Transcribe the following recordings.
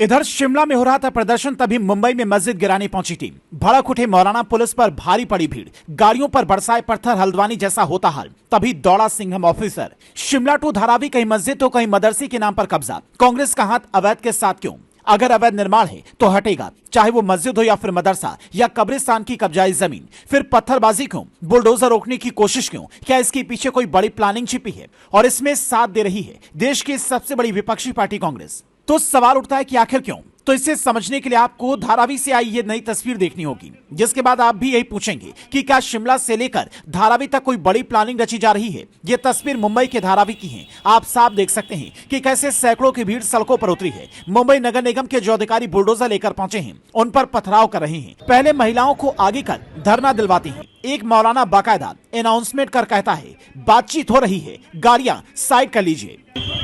इधर शिमला में हो रहा था प्रदर्शन, तभी मुंबई में मस्जिद गिराने पहुंची टीम। भड़क उठे मौलाना, पुलिस पर भारी पड़ी भीड़, गाड़ियों पर बरसाए पत्थर, हल्द्वानी जैसा होता हाल। तभी दौड़ा सिंघम ऑफिसर। शिमला टू धारावी, कहीं मस्जिद तो कहीं मदरसे के नाम पर कब्जा। कांग्रेस का हाथ अवैध के साथ क्यों? अगर अवैध निर्माण है तो हटेगा, चाहे वो मस्जिद हो या फिर मदरसा या कब्रिस्तान की कब्जाई जमीन। फिर पत्थरबाजी क्यों? बुलडोजर रोकने की कोशिश क्यों? क्या इसके पीछे कोई बड़ी प्लानिंग छिपी है? और इसमें साथ दे रही है देश की सबसे बड़ी विपक्षी पार्टी कांग्रेस। तो सवाल उठता है कि आखिर क्यों? तो इसे समझने के लिए आपको धारावी से आई ये नई तस्वीर देखनी होगी, जिसके बाद आप भी यही पूछेंगे कि क्या शिमला से लेकर धारावी तक कोई बड़ी प्लानिंग रची जा रही है। ये तस्वीर मुंबई के धारावी की है। आप साफ देख सकते हैं कि कैसे सैकड़ों की भीड़ सड़कों पर उतरी है। मुंबई नगर निगम के जो अधिकारी बुलडोजर लेकर पहुंचे हैं, उन पर पथराव कर रहे हैं। पहले महिलाओं को आगे कर धरना दिलवाते हैं। एक मौलाना बाकायदा अनाउंसमेंट कर कहता है, बातचीत हो रही है, गाड़ियां साइड कर लीजिए।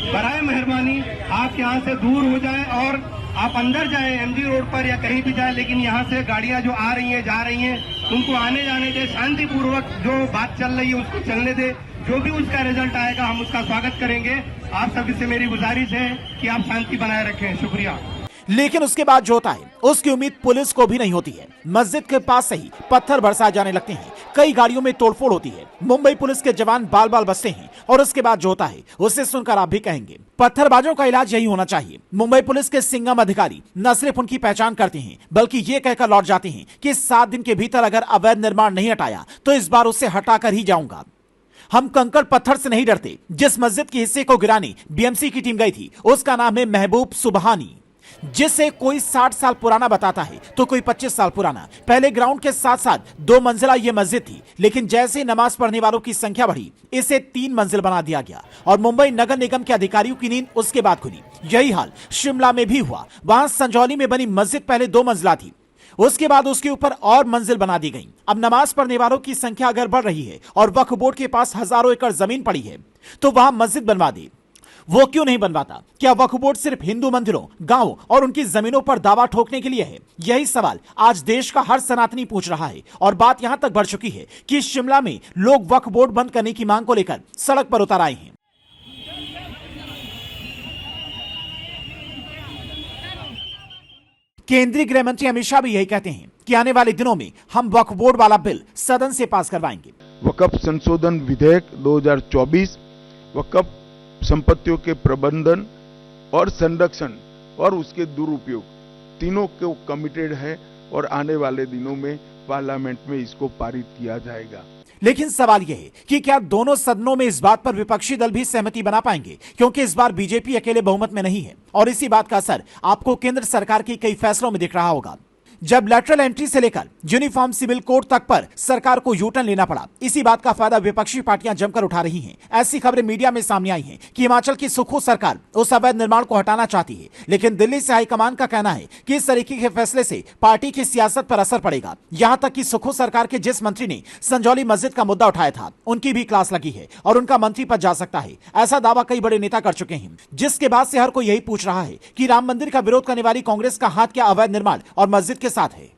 बराए मेहरबानी आप यहाँ से दूर हो जाएं और आप अंदर जाएं, एमजी रोड पर या कहीं भी जाएं, लेकिन यहाँ से गाड़ियाँ जो आ रही हैं जा रही हैं उनको आने जाने दे। शांतिपूर्वक जो बात चल रही है उसको चलने दे। जो भी उसका रिजल्ट आएगा हम उसका स्वागत करेंगे। आप सभी से मेरी गुजारिश है कि आप शांति बनाए रखें। शुक्रिया। लेकिन उसके बाद जो होता है उसकी उम्मीद पुलिस को भी नहीं होती है। मस्जिद के पास से ही पत्थर बरसाए जाने लगते हैं। कई गाड़ियों में तोड़फोड़ होती है। मुंबई पुलिस के जवान बाल बाल बचते हैं। और उसके बाद जो होता है उसे सुनकर आप भी कहेंगे, पत्थरबाजों का इलाज यही होना चाहिए। मुंबई पुलिस के सिंघम अधिकारी न सिर्फ उनकी पहचान करते हैं, बल्कि ये कहकर लौट जाते हैं कि 7 दिन के भीतर अगर अवैध निर्माण नहीं हटाया तो इस बार उसे हटाकर ही जाऊंगा। हम कंकड़ पत्थर से नहीं डरते। जिस मस्जिद के हिस्से को गिराने बीएमसी की टीम गई थी उसका नाम है महबूब सुबहानी, जिसे कोई 60 साल पुराना बताता है तो कोई 25 साल पुराना। पहले ग्राउंड के साथ साथ 2 मंजिला ये मस्जिद थी, लेकिन जैसे नमाज पढ़ने वालों की संख्या बढ़ी इसे 3 मंजिल बना दिया गया और मुंबई नगर निगम के अधिकारियों की नींद उसके बाद खुली। यही हाल शिमला में भी हुआ। वहां संजौली में बनी मस्जिद पहले 2 मंजिला थी, उसके बाद उसके ऊपर और मंजिल बना दी गई। अब नमाज पढ़ने वालों की संख्या अगर बढ़ रही है और वक्फ बोर्ड के पास हजारों एकड़ जमीन पड़ी है तो वहां मस्जिद बनवा दी। वो क्यों नहीं बनवाता? क्या वक्फ बोर्ड सिर्फ हिंदू मंदिरों, गांवों और उनकी जमीनों पर दावा ठोकने के लिए है? यही सवाल आज देश का हर सनातनी पूछ रहा है। और बात यहां तक बढ़ चुकी है कि शिमला में लोग वक्फ बोर्ड बंद करने की मांग को लेकर सड़क पर उतर आए हैं। केंद्रीय गृह मंत्री अमित शाह भी यही कहते हैं कि आने वाले दिनों में हम वक्फ बोर्ड वाला बिल सदन से पास करवाएंगे। वक्फ संशोधन विधेयक 2024 वक्फ संपत्तियों के प्रबंधन और संरक्षण और उसके दुरुपयोग तीनों को कमिटेड है और आने वाले दिनों में पार्लियामेंट में इसको पारित किया जाएगा। लेकिन सवाल यह है कि क्या दोनों सदनों में इस बात पर विपक्षी दल भी सहमति बना पाएंगे, क्योंकि इस बार बीजेपी अकेले बहुमत में नहीं है। और इसी बात का असर आपको केंद्र सरकार के कई फैसलों में दिख रहा होगा। जब लेटरल एंट्री से लेकर यूनिफॉर्म सिविल कोड तक पर सरकार को यूटर्न लेना पड़ा, इसी बात का फायदा विपक्षी पार्टियां जमकर उठा रही हैं। ऐसी खबरें मीडिया में सामने आई हैं कि हिमाचल की सुक्खू सरकार उस अवैध निर्माण को हटाना चाहती है, लेकिन दिल्ली से हाईकमान का कहना है कि इस तरीके के फैसले से पार्टी की सियासत पर असर पड़ेगा। यहां तक कि सुक्खू सरकार के जिस मंत्री ने संजौली मस्जिद का मुद्दा उठाया था, उनकी भी क्लास लगी है और उनका मंत्री पद जा सकता है। ऐसा दावा कई बड़े नेता कर चुके हैं, जिसके बाद से हर कोई यही पूछ रहा है कि राम मंदिर का विरोध करने वाली कांग्रेस का हाथ क्या अवैध निर्माण और मस्जिद के साथ है।